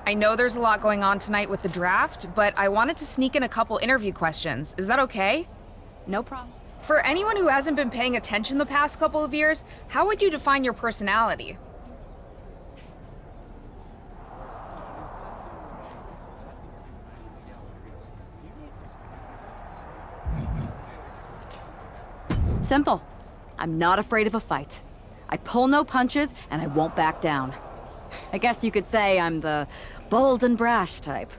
I know there's a lot going on tonight with the draft, but I wanted to sneak in a couple interview questions. Is that okay? No problem. For anyone who hasn't been paying attention the past couple of years, how would you define your personality? Simple. I'm not afraid of a fight. I pull no punches, and I won't back down. I guess you could say I'm the bold and brash type.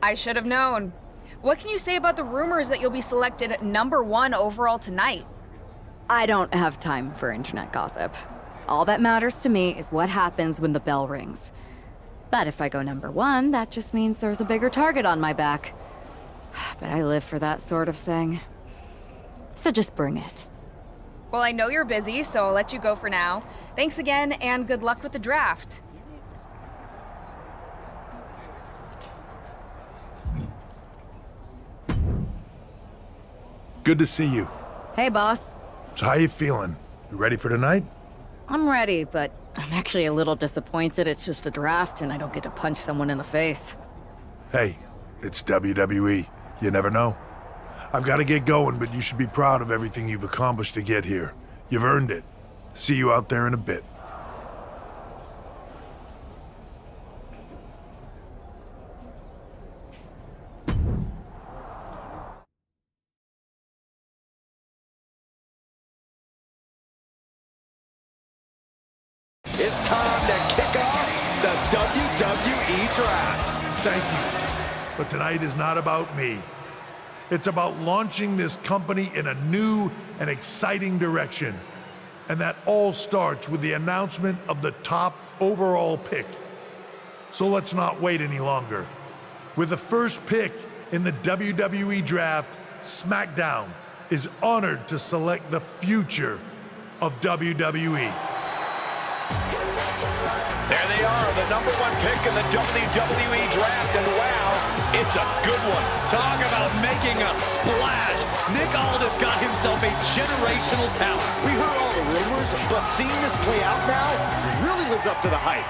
I should have known. What can you say about the rumors that you'll be selected #1 overall tonight? I don't have time for internet gossip. All that matters to me is what happens when the bell rings. But if I go #1, that just means there's a bigger target on my back. But I live for that sort of thing. So just bring it. Well, I know you're busy, so I'll let you go for now. Thanks again, and good luck with the draft. Good to see you. Hey, boss. So how you feeling? You ready for tonight? I'm ready, but I'm actually a little disappointed it's just a draft and I don't get to punch someone in the face. Hey, it's WWE. You never know. I've got to get going, but you should be proud of everything you've accomplished to get here. You've earned it. See you out there in a bit. It's time to kick off the WWE Draft. Thank you. But tonight is not about me. It's about launching this company in a new and exciting direction. And that all starts with the announcement of the top overall pick. So let's not wait any longer. With the first pick in the WWE Draft, SmackDown is honored to select the future of WWE. There they are, the #1 pick in the WWE Draft, and wow, it's a good one. Talk about making a splash. Nick Aldis got himself a generational talent. We heard all the rumors, but seeing this play out now really lives up to the hype.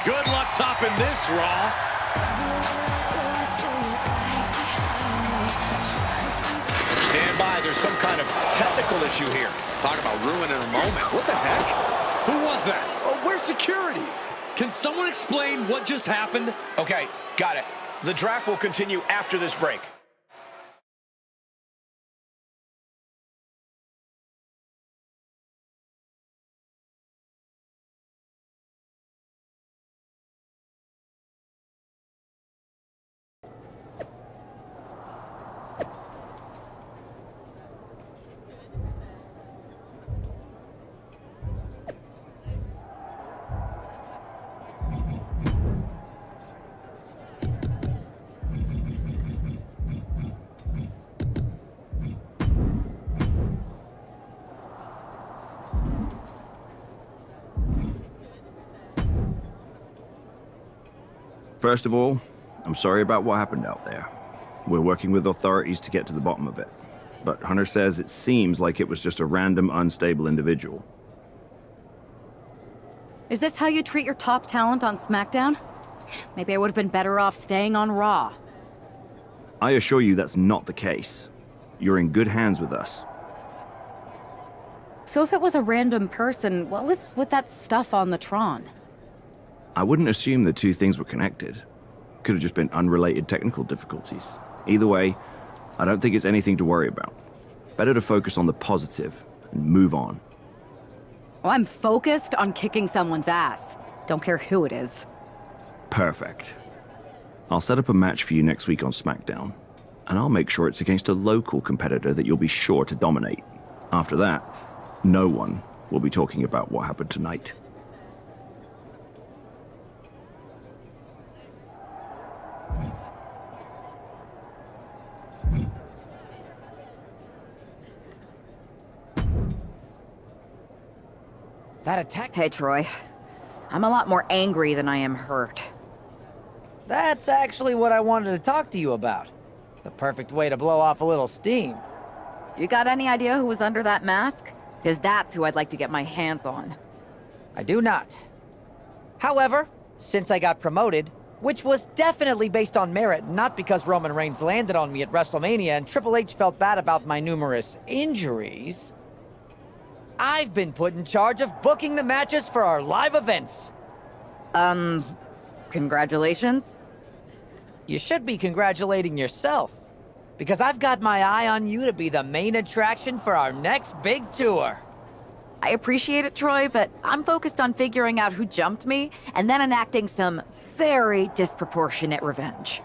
Good luck topping this, Raw. Stand by, there's some kind of technical issue here. Talk about ruining a moment. What the heck? Who was that? Oh, where's security? Can someone explain what just happened? Okay, got it. The draft will continue after this break. First of all, I'm sorry about what happened out there. We're working with authorities to get to the bottom of it. But Hunter says it seems like it was just a random, unstable individual. Is this how you treat your top talent on SmackDown? Maybe I would have been better off staying on Raw. I assure you that's not the case. You're in good hands with us. So if it was a random person, what was with that stuff on the Tron? I wouldn't assume the two things were connected. Could have just been unrelated technical difficulties. Either way, I don't think it's anything to worry about. Better to focus on the positive and move on. Well, I'm focused on kicking someone's ass. Don't care who it is. Perfect. I'll set up a match for you next week on SmackDown, and I'll make sure it's against a local competitor that you'll be sure to dominate. After that, no one will be talking about what happened tonight. That attack... Hey, Troy. I'm a lot more angry than I am hurt. That's actually what I wanted to talk to you about. The perfect way to blow off a little steam. You got any idea who was under that mask? Because that's who I'd like to get my hands on. I do not. However, since I got promoted, Which was definitely based on merit, not because Roman Reigns landed on me at WrestleMania and Triple H felt bad about my numerous injuries. I've been put in charge of booking the matches for our live events. Congratulations. You should be congratulating yourself, because I've got my eye on you to be the main attraction for our next big tour. I appreciate it, Troy, but I'm focused on figuring out who jumped me and then enacting some very disproportionate revenge.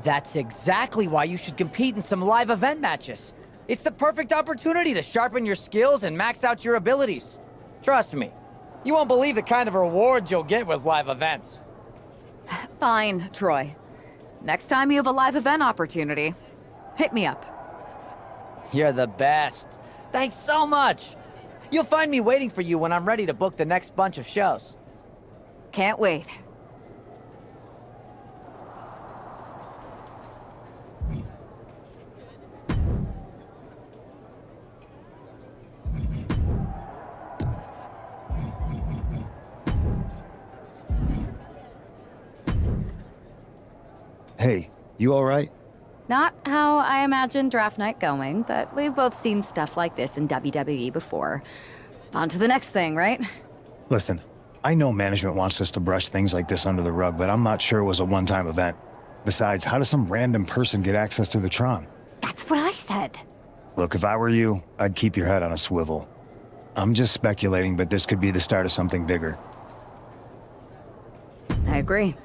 That's exactly why you should compete in some live event matches. It's the perfect opportunity to sharpen your skills and max out your abilities. Trust me, you won't believe the kind of rewards you'll get with live events. Fine, Troy. Next time you have a live event opportunity, hit me up. You're the best. Thanks so much. You'll find me waiting for you when I'm ready to book the next bunch of shows. Can't wait. Hey, you all right? Not how I imagined draft night going, but we've both seen stuff like this in WWE before. On to the next thing, right? Listen, I know management wants us to brush things like this under the rug, but I'm not sure it was a one-time event. Besides, how does some random person get access to the Tron? That's what I said. Look, if I were you, I'd keep your head on a swivel. I'm just speculating, but this could be the start of something bigger. I agree.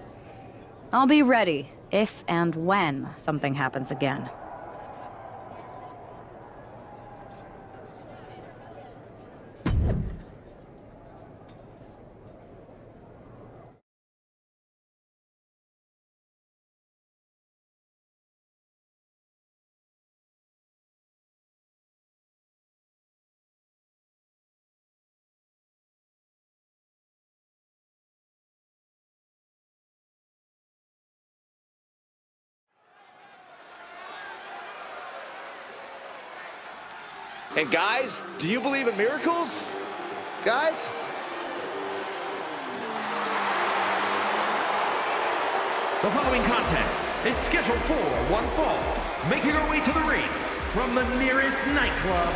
I'll be ready if and when something happens again. And guys, do you believe in miracles? Guys? The following contest is scheduled for one fall. Making her way to the ring from the nearest nightclub,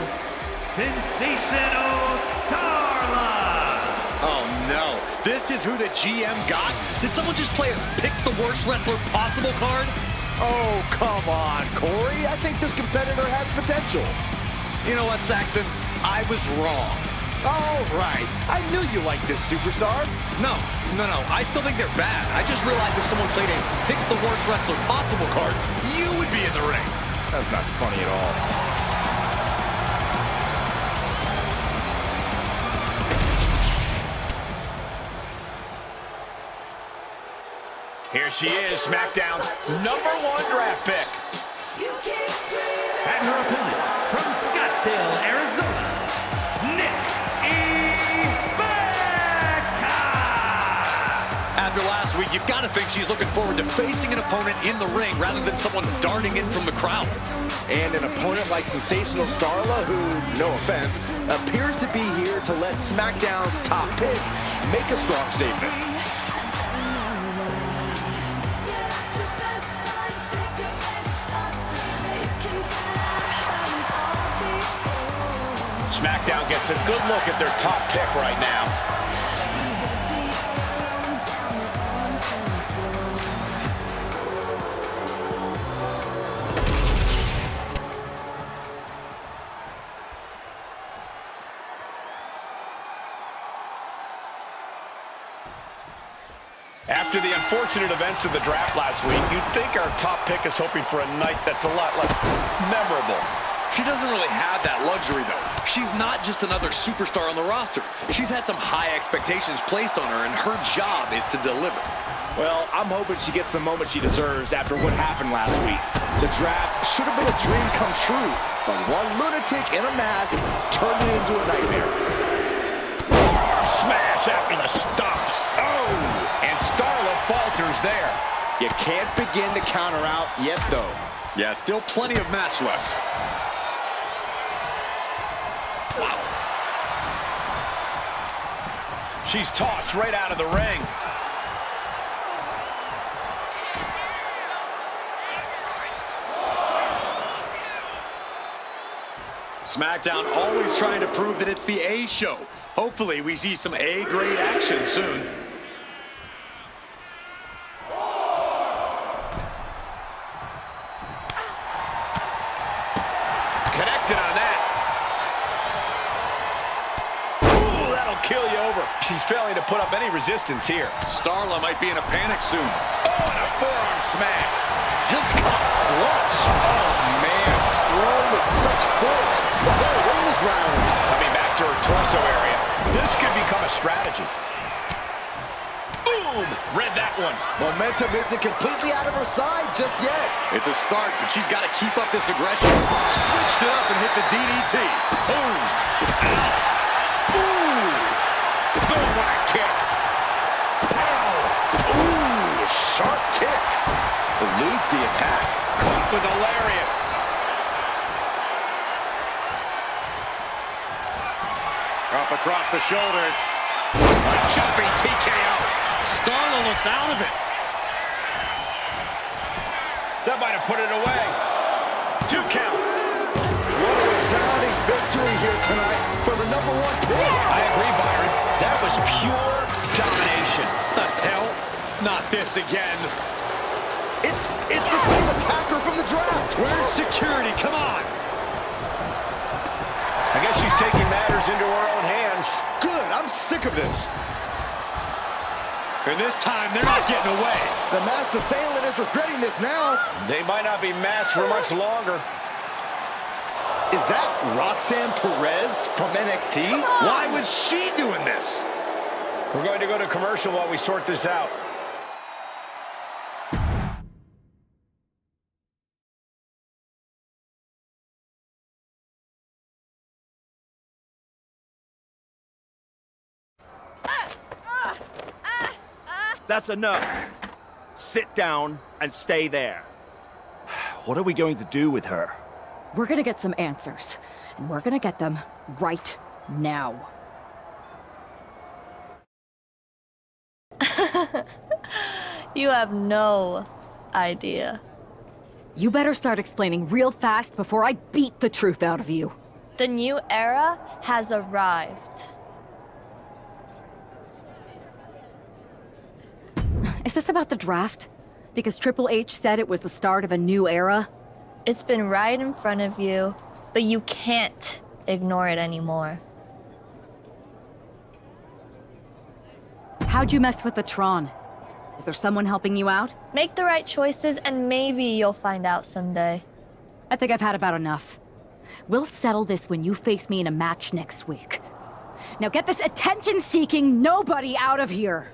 Sensational Starla. Oh no, this is who the GM got? Did someone just play a pick the worst wrestler possible card? Oh, come on, Corey. I think this competitor has potential. You know what, Saxton? I was wrong. All right. I knew you liked this superstar. No. I still think they're bad. I just realized if someone played a pick the worst wrestler possible card, you would be in the ring. That's not funny at all. Here she is, SmackDown's #1 draft pick. And her opponent from Scottsdale, Arizona, Nikki. After last week, you've got to think she's looking forward to facing an opponent in the ring rather than someone darting in from the crowd. And an opponent like Sensational Starla, who, no offense, appears to be here to let SmackDown's top pick make a strong statement. SmackDown gets a good look at their top pick right now. After the unfortunate events of the draft last week, you'd think our top pick is hoping for a night that's a lot less memorable. She doesn't really have that luxury, though. She's not just another superstar on the roster. She's had some high expectations placed on her, and her job is to deliver. Well, I'm hoping she gets the moment she deserves after what happened last week. The draft should have been a dream come true, but one lunatic in a mask turned it into a nightmare. Arm smash after the stomps. Oh! And Starla falters there. You can't begin to counter out yet, though. Yeah, still plenty of match left. Wow. She's tossed right out of the ring. SmackDown always trying to prove that it's the A show. Hopefully we see some A-grade action soon. Connected on that. Ooh, that'll kill you over. She's failing to put up any resistance here. Starla might be in a panic soon. Oh, and a forearm smash. Just caught flush. Oh, man. Thrown with such force. The whole ring is rattling. Coming back to her torso area. This could become a strategy. Boom! Read that one. Momentum isn't completely out of her side just yet. It's a start, but she's got to keep up this aggression. Switched it up and hit the DDT. Boom! Ow! Ooh! Boom, what a kick. Ow! Ooh, sharp kick. Eludes the attack. Caught with a lariat. Up across the shoulders. A jumping TKO. Starla looks out of it. That might have put it away. 2 count. What a resounding victory here tonight for the #1 pick. I agree, Byron. That was pure domination. The hell? Not this again. It's the same attacker from the draft. Where's security? Come on. I guess she's taking matters into her own hands. Good, I'm sick of this. And this time, they're not getting away. The masked assailant is regretting this now. They might not be masked for much longer. Is that Roxanne Perez from NXT? Why was she doing this? We're going to go to commercial while we sort this out. That's enough. Sit down and stay there. What are we going to do with her? We're gonna get some answers, and we're gonna get them right now. You have no idea. You better start explaining real fast before I beat the truth out of you. The new era has arrived. Is this about the draft? Because Triple H said it was the start of a new era? It's been right in front of you, but you can't ignore it anymore. How'd you mess with the Tron? Is there someone helping you out? Make the right choices and maybe you'll find out someday. I think I've had about enough. We'll settle this when you face me in a match next week. Now get this attention-seeking nobody out of here!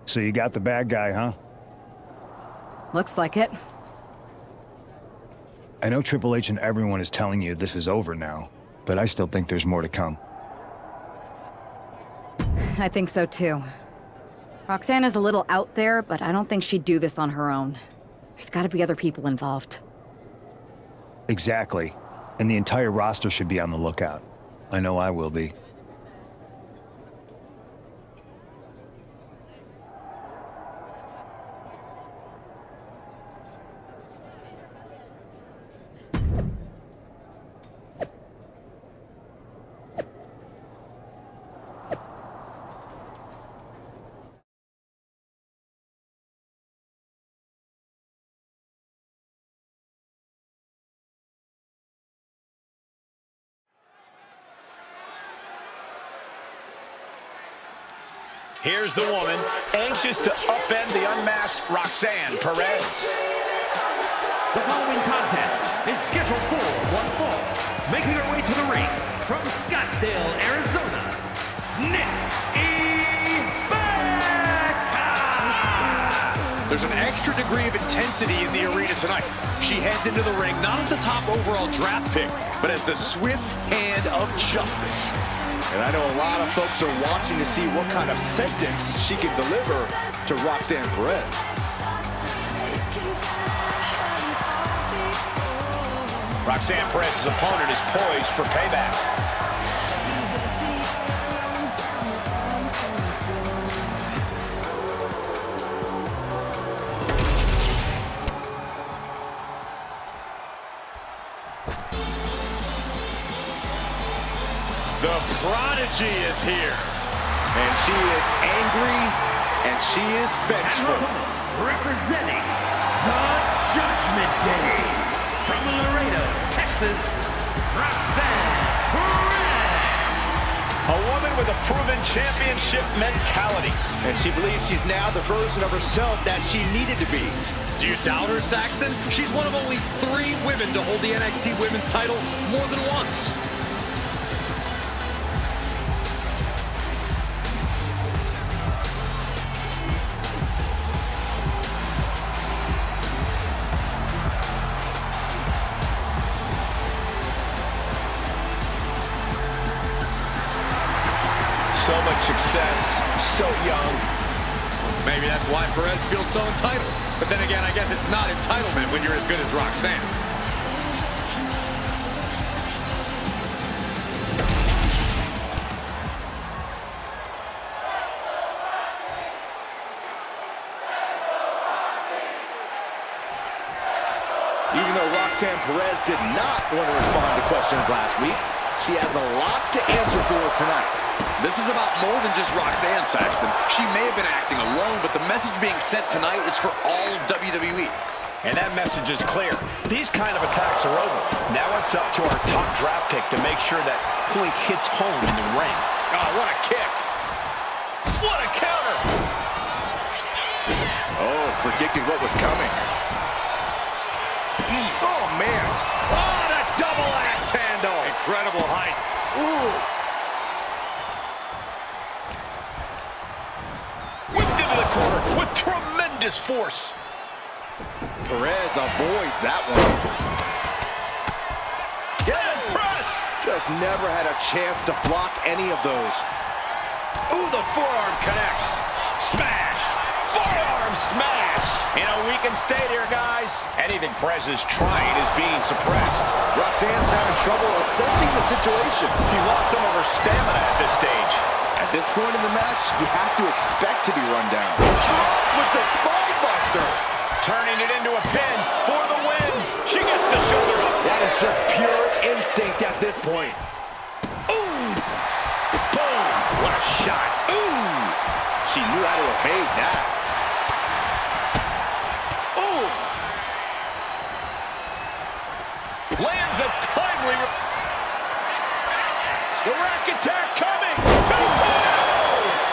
So you got the bad guy, huh? Looks like it. I know Triple H and everyone is telling you this is over now, but I still think there's more to come. I think so too. Roxanne is a little out there, but I don't think she'd do this on her own. There's gotta be other people involved. Exactly. And the entire roster should be on the lookout. I know I will be. Here's the woman, anxious to upend the unmasked Roxanne Perez. The following contest is scheduled for one fall. Making her way to the ring from Scottsdale, Arizona, Nikki. There's an extra degree of intensity in the arena tonight. She heads into the ring not as the top overall draft pick, but as the swift hand of justice. And I know a lot of folks are watching to see what kind of sentence she can deliver to Roxanne Perez. Roxanne Perez's opponent is poised for payback. Prodigy is here. And she is angry, and she is vengeful. Representing the Judgment Day from Laredo, Texas, Roxanne Perez. A woman with a proven championship mentality. And she believes she's now the version of herself that she needed to be. Do you doubt her, Saxton? She's one of only 3 women to hold the NXT Women's title more than once. So much success, so young. Maybe that's why Perez feels so entitled. But then again, I guess it's not entitlement when you're as good as Roxanne. Even though Roxanne Perez did not want to respond to questions last week, she has a lot to answer for tonight. This is about more than just Roxanne, Saxton. She may have been acting alone, but the message being sent tonight is for all of WWE. And that message is clear. These kind of attacks are over. Now it's up to our top draft pick to make sure that point hits home in the ring. Oh, what a kick. What a counter! Oh, predicted what was coming. Oh, man. What a double axe handle! Incredible height. Ooh. Whipped into the corner with tremendous force. Perez avoids that one. Yes, press! Just never had a chance to block any of those. Ooh, the forearm connects. Smash! Forearm smash! In a weakened state here, guys. Anything Perez is trying is being suppressed. Roxanne's having trouble assessing the situation. He lost some of her stamina at this stage. At this point in the match, you have to expect to be run down. Drop with the spine buster. Turning it into a pin for the win. She gets the shoulder up. That is just pure instinct at this point. Ooh! Boom! What a shot. Ooh! She knew how to evade that. Ooh! Lands a timely... The rack attack coming!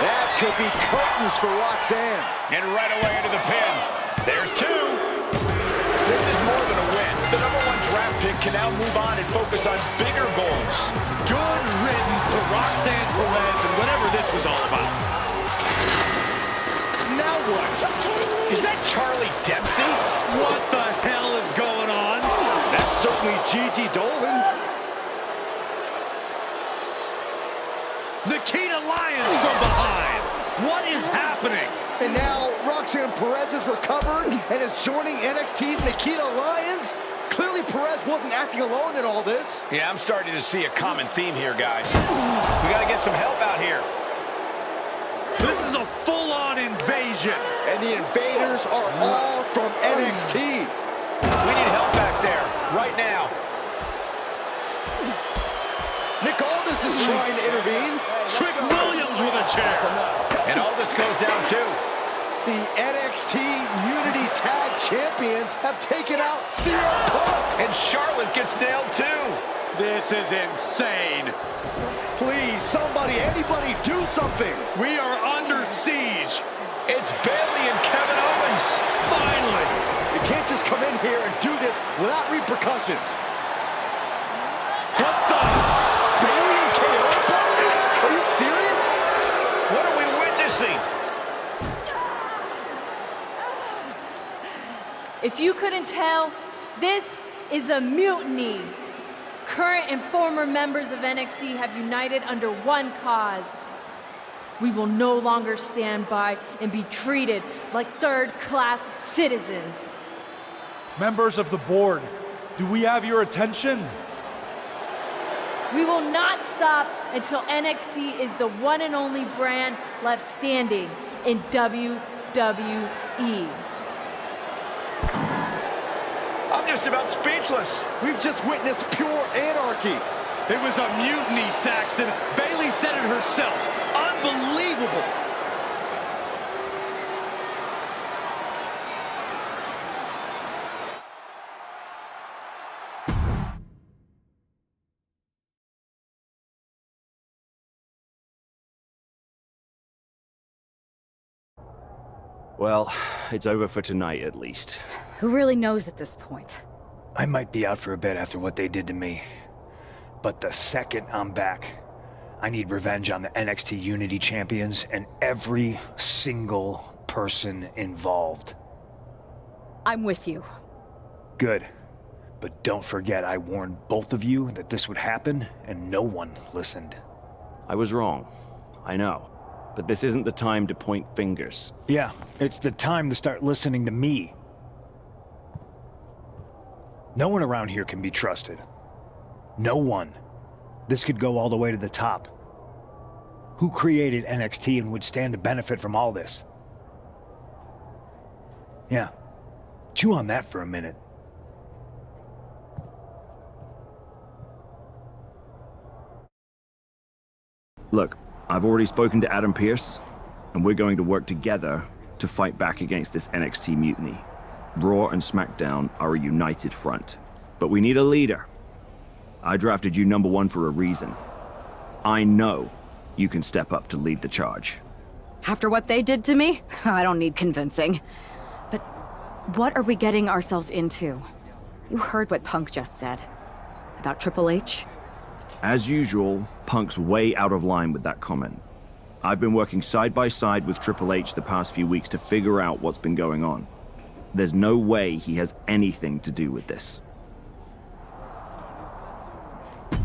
That could be curtains for Roxanne. And right away into the pin. There's 2. This is more than a win. The #1 draft pick can now move on and focus on bigger goals. Good riddance to Roxanne Perez and whatever this was all about. Now what? Is that Charlie Dempsey? What the hell is going on? That's certainly Gigi Dolan. Nikita Lyons from behind. What is happening? And now Roxanne Perez is recovered and is joining NXT's Nikita Lyons. Clearly Perez wasn't acting alone in all this. Yeah, I'm starting to see a common theme here, guys. We got to get some help out here. This is a full-on invasion. And the invaders are all from NXT. We need help back there, right now. Nick Aldis is trying to intervene. Trick Williams with a chair. And Aldis goes down too. The NXT Unity Tag Champions have taken out CM Punk. And Charlotte gets nailed too. This is insane. Please, somebody, anybody, do something. We are under siege. It's Bayley and Kevin Owens. Finally. You can't just come in here and do this without repercussions. What the? Bayley and KO about this? Are you serious? What are we witnessing? If you couldn't tell, this is a mutiny. Current and former members of NXT have united under one cause. We will no longer stand by and be treated like third-class citizens. Members of the board, do we have your attention? We will not stop until NXT is the one and only brand left standing in WWE. I'm just about speechless. We've just witnessed pure anarchy. It was a mutiny, Saxton. Bayley said it herself. Unbelievable. Well, it's over for tonight at least. Who really knows at this point? I might be out for a bit after what they did to me. But the second I'm back, I need revenge on the NXT Unity Champions and every single person involved. I'm with you. Good. But don't forget I warned both of you that this would happen, and no one listened. I was wrong. I know. But this isn't the time to point fingers. Yeah, it's the time to start listening to me. No one around here can be trusted. No one. This could go all the way to the top. Who created NXT and would stand to benefit from all this? Yeah. Chew on that for a minute. Look, I've already spoken to Adam Pearce, and we're going to work together to fight back against this NXT mutiny. Raw and SmackDown are a united front. But we need a leader. I drafted you #1 for a reason. I know you can step up to lead the charge. After what they did to me, I don't need convincing. But what are we getting ourselves into? You heard what Punk just said. About Triple H? As usual, Punk's way out of line with that comment. I've been working side by side with Triple H the past few weeks to figure out what's been going on. There's no way he has anything to do with this.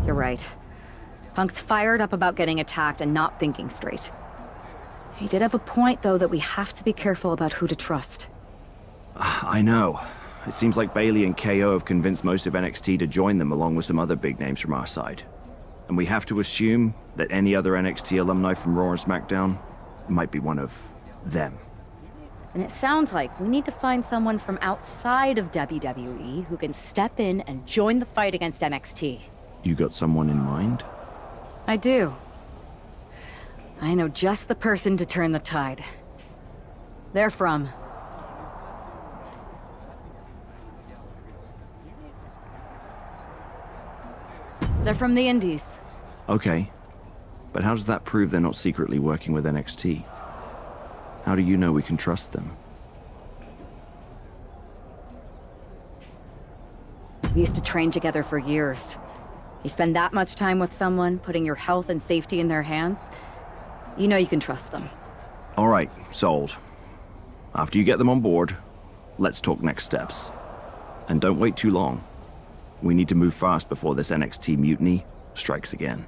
You're right. Punk's fired up about getting attacked and not thinking straight. He did have a point, though, that we have to be careful about who to trust. I know. It seems like Bayley and KO have convinced most of NXT to join them along with some other big names from our side. And we have to assume that any other NXT alumni from Raw and SmackDown might be one of them. And it sounds like we need to find someone from outside of WWE who can step in and join the fight against NXT. You got someone in mind? I do. I know just the person to turn the tide. They're from... They're from the Indies. Okay. But how does that prove they're not secretly working with NXT? How do you know we can trust them? We used to train together for years. You spend that much time with someone, putting your health and safety in their hands, you know you can trust them. All right, sold. After you get them on board, let's talk next steps. And don't wait too long. We need to move fast before this NXT mutiny strikes again.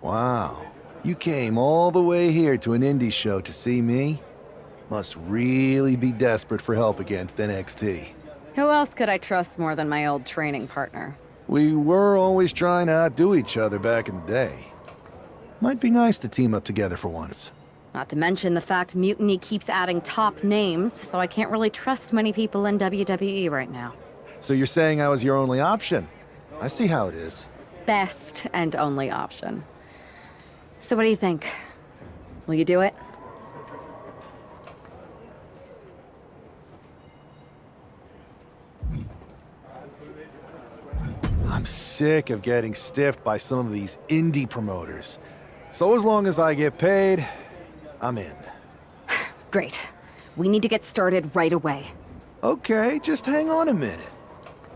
Wow. You came all the way here to an indie show to see me? Must really be desperate for help against NXT. Who else could I trust more than my old training partner? We were always trying to outdo each other back in the day. Might be nice to team up together for once. Not to mention the fact Mutiny keeps adding top names, so I can't really trust many people in WWE right now. So you're saying I was your only option? I see how it is. Best and only option. So what do you think? Will you do it? I'm sick of getting stiffed by some of these indie promoters. So as long as I get paid, I'm in. Great. We need to get started right away. Okay, just hang on a minute.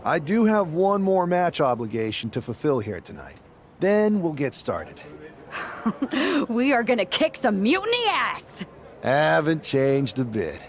I do have one more match obligation to fulfill here tonight. Then we'll get started. We are gonna kick some mutiny ass! Haven't changed a bit.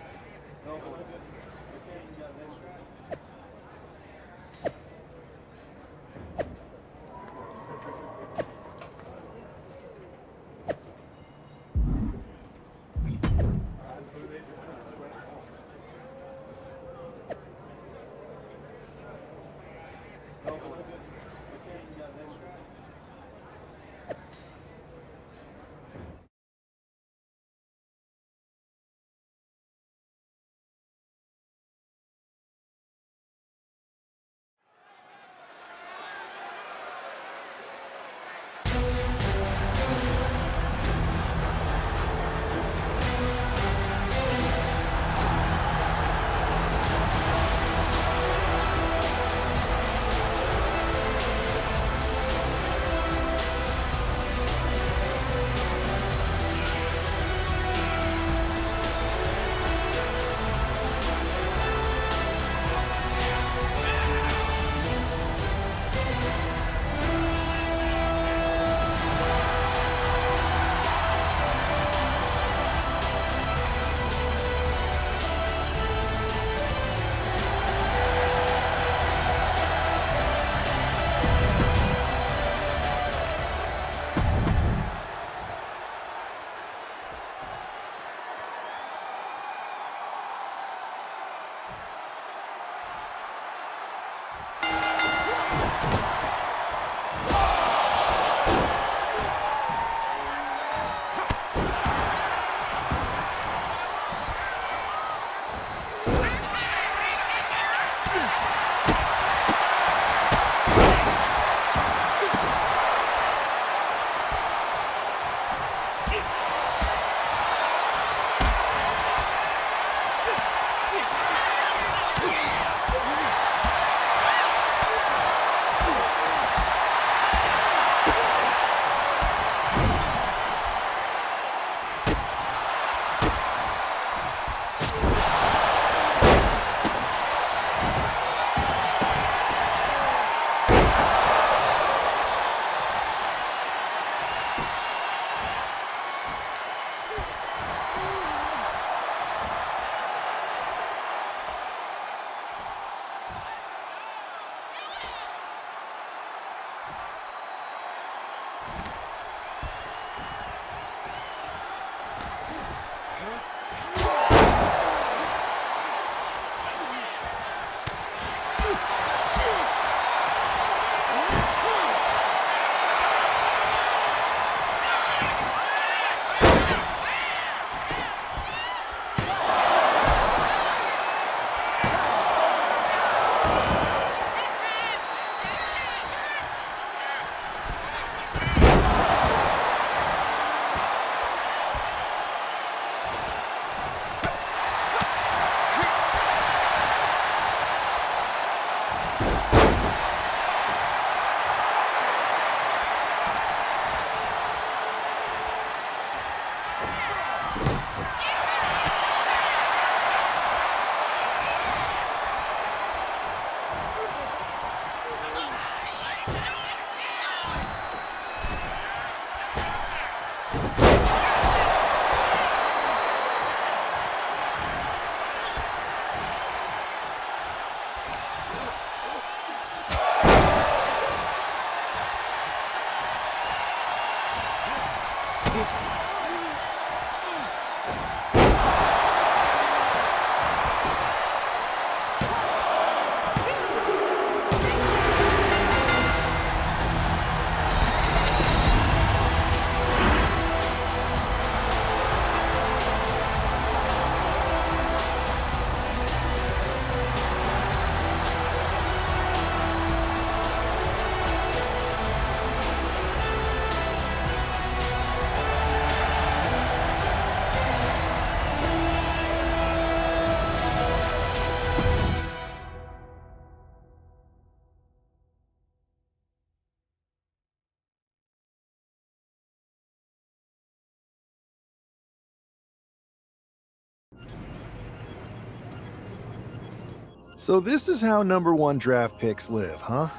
So this is how #1 draft picks live, huh?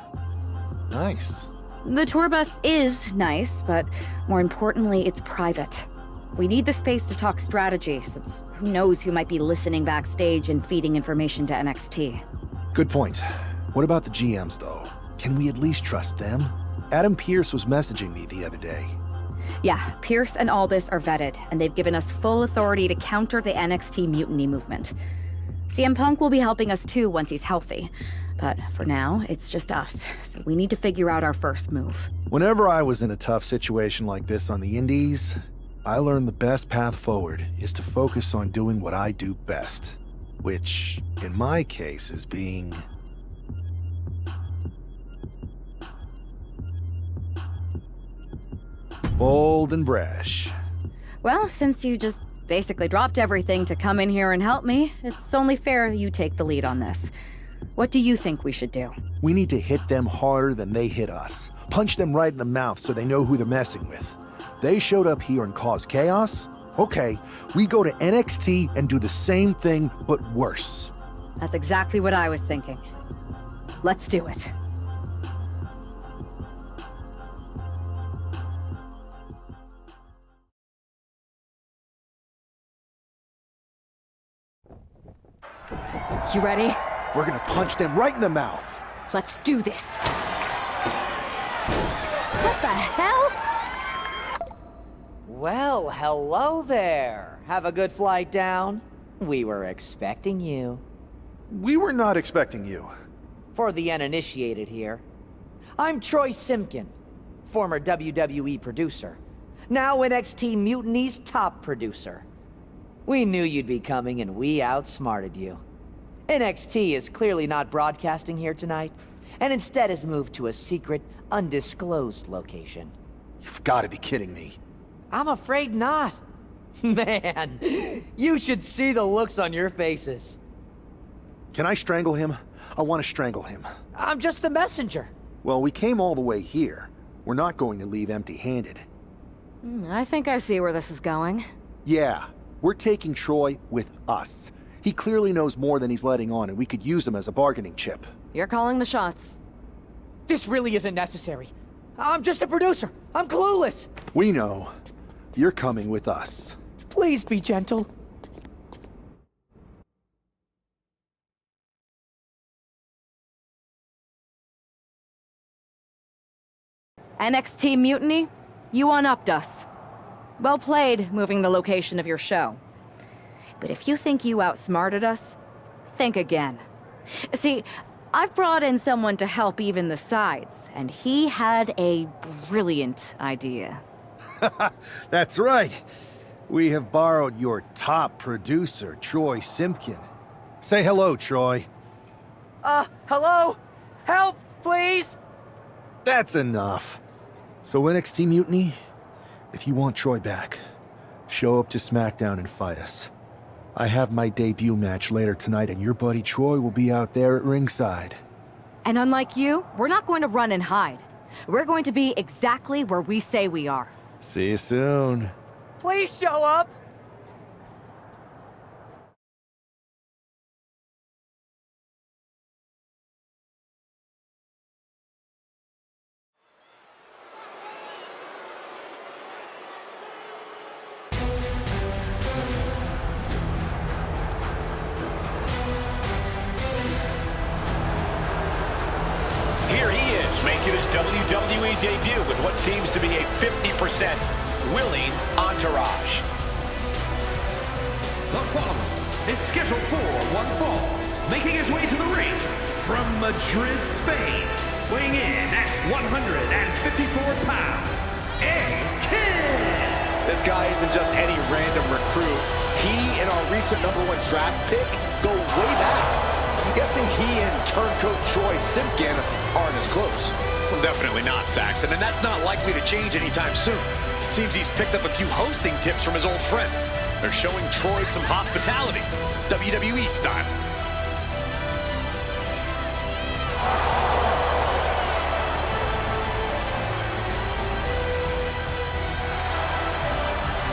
Nice. The tour bus is nice, but more importantly, it's private. We need the space to talk strategy, since who knows who might be listening backstage and feeding information to NXT. Good point. What about the GMs, though? Can we at least trust them? Adam Pearce was messaging me the other day. Yeah, Pierce and Aldis are vetted, and they've given us full authority to counter the NXT mutiny movement. CM Punk will be helping us too once he's healthy. But for now, it's just us, so we need to figure out our first move. Whenever I was in a tough situation like this on the Indies, I learned the best path forward is to focus on doing what I do best. Which, in my case, is being... bold and brash. Well, since you just basically dropped everything to come in here and help me, it's only fair you take the lead on this. What do you think we should do? We need to hit them harder than they hit us. Punch them right in the mouth so they know who they're messing with. They showed up here and caused chaos? Okay, we go to NXT and do the same thing, but worse. That's exactly what I was thinking. Let's do it. You ready? We're gonna punch them right in the mouth. Let's do this. What the hell? Well, hello there. Have a good flight down. We were expecting you. We were not expecting you. For the uninitiated here, I'm Troy Simkin, former WWE producer, now NXT Mutiny's top producer. We knew you'd be coming and we outsmarted you. NXT is clearly not broadcasting here tonight, and instead has moved to a secret, undisclosed location. You've got to be kidding me. I'm afraid not. Man, you should see the looks on your faces. Can I strangle him? I want to strangle him. I'm just the messenger. Well, we came all the way here. We're not going to leave empty-handed. I think I see where this is going. Yeah, we're taking Troy with us. He clearly knows more than he's letting on, and we could use him as a bargaining chip. You're calling the shots. This really isn't necessary. I'm just a producer. I'm clueless. We know. You're coming with us. Please be gentle. NXT Mutiny, you one-upped us. Well played, moving the location of your show. But if you think you outsmarted us, think again. See, I've brought in someone to help even the sides, and he had a brilliant idea. That's right. We have borrowed your top producer, Troy Simpkin. Say hello, Troy. Hello? Help, please? That's enough. So NXT Mutiny, if you want Troy back, show up to SmackDown and fight us. I have my debut match later tonight, and your buddy Troy will be out there at ringside. And unlike you, we're not going to run and hide. We're going to be exactly where we say we are. See you soon. Please show up. Making his WWE debut with what seems to be a 50% willing entourage. The following is scheduled for one fall, making his way to the ring from Madrid, Spain, weighing in at 154 pounds, A-Kid! This guy isn't just any random recruit. He and our recent #1 draft pick go way back. I'm guessing he and turncoat Troy Simpkin aren't as close. Well, definitely not, Saxon, and that's not likely to change anytime soon. Seems he's picked up a few hosting tips from his old friend. They're showing Troy some hospitality, WWE style.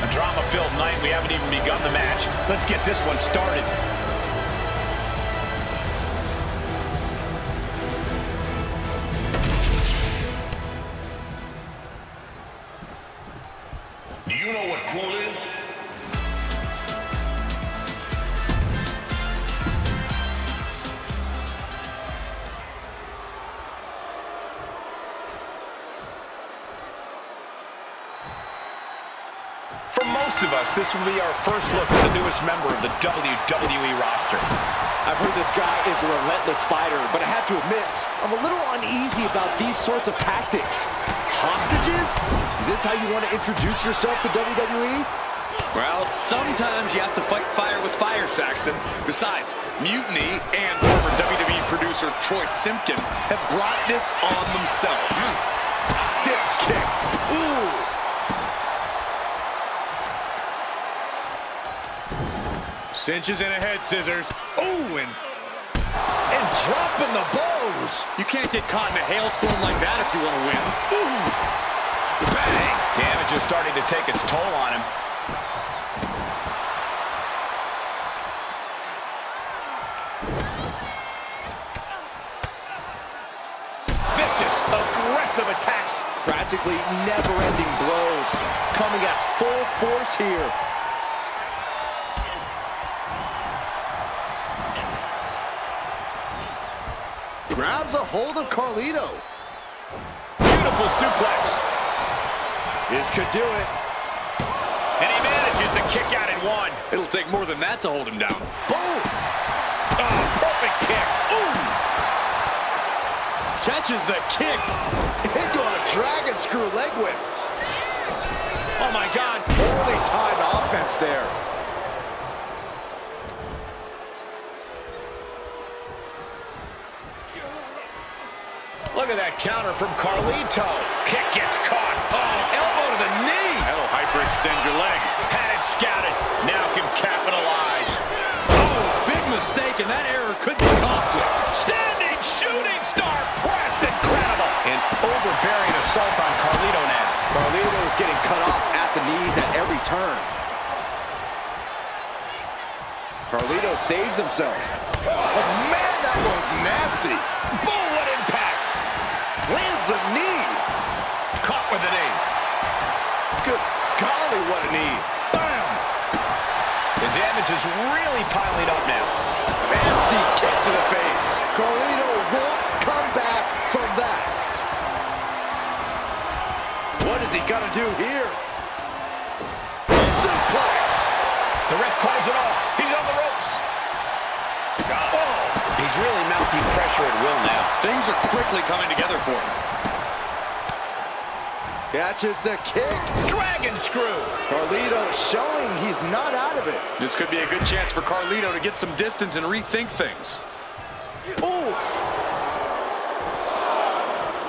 A drama-filled night. We haven't even begun the match. Let's get this one started. quarters. For most of us, this will be our first look at the newest member of the WWE roster. I've heard this guy is a relentless fighter, but I have to admit, I'm a little uneasy about these sorts of tactics. Hostages? Is this how you want to introduce yourself to WWE? Well, sometimes you have to fight fire with fire, Saxton. Besides, Mutiny and former WWE producer Troy Simpkin have brought this on themselves. Stiff kick. Ooh. Cinches in a head scissors. Ooh, and dropping the bows. You can't get caught in a hailstorm like that if you want to win. Ooh. Bang. Damage is starting to take its toll on him. Vicious, aggressive attacks. Practically never-ending blows coming at full force here. Grabs a hold of Carlito. Beautiful suplex. This could do it. And he manages to kick out in one. It'll take more than that to hold him down. Boom. Oh, perfect kick. Ooh. Catches the kick. Into a dragon screw leg whip. Oh, my God. Poorly timed offense there. Look at that counter from Carlito. Kick gets caught. Oh, elbow to the knee. That'll hyperextend your leg. Had it scouted. Now can capitalize. Oh, big mistake, and that error could be costly. Standing shooting star press. Incredible. An overbearing assault on Carlito now. Carlito is getting cut off at the knees at every turn. Carlito saves himself. Oh, man, that was nasty. Boom, what impact. Lands a knee. Caught with a knee. Good golly, what a knee. Bam. The damage is really piling up now. Nasty kick to the face. Carlito won't come back from that. What is he gonna do here? Suplex. The ref calls it off. He's on the ropes. Oh. He's really mounting pressure at will now. Things are quickly coming together for him. Catches the kick. Dragon screw. Carlito showing he's not out of it. This could be a good chance for Carlito to get some distance and rethink things. Oof.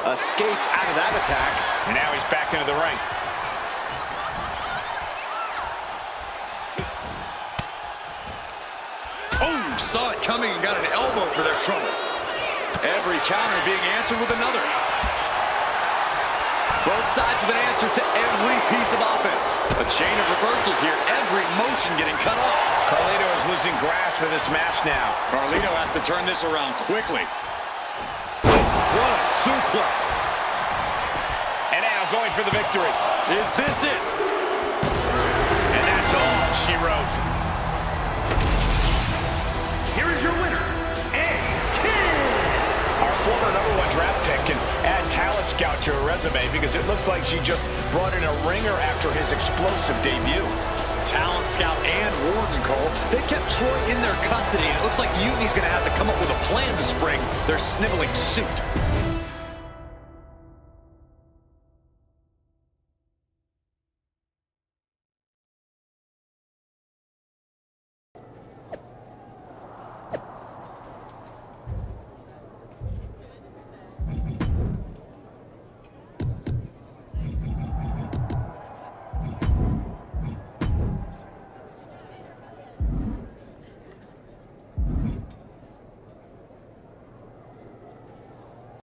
Escapes out of that attack. And now he's back into the ring. Oh, saw it coming and got an elbow for their trouble. Every counter being answered with another. Both sides with an answer to every piece of offense. A chain of reversals here, every motion getting cut off. Carlito is losing grasp of this match now. Carlito has to turn this around quickly. What a suplex. And now going for the victory. Is this it? And that's all she wrote. Here is your winner, Our former #1 draft pick can add talent scout to her resume because it looks like she just brought in a ringer after his explosive debut. Talent scout and Warden, Cole. They kept Troy in their custody, and it looks like Mutiny's going to have to come up with a plan to spring their sniveling suit.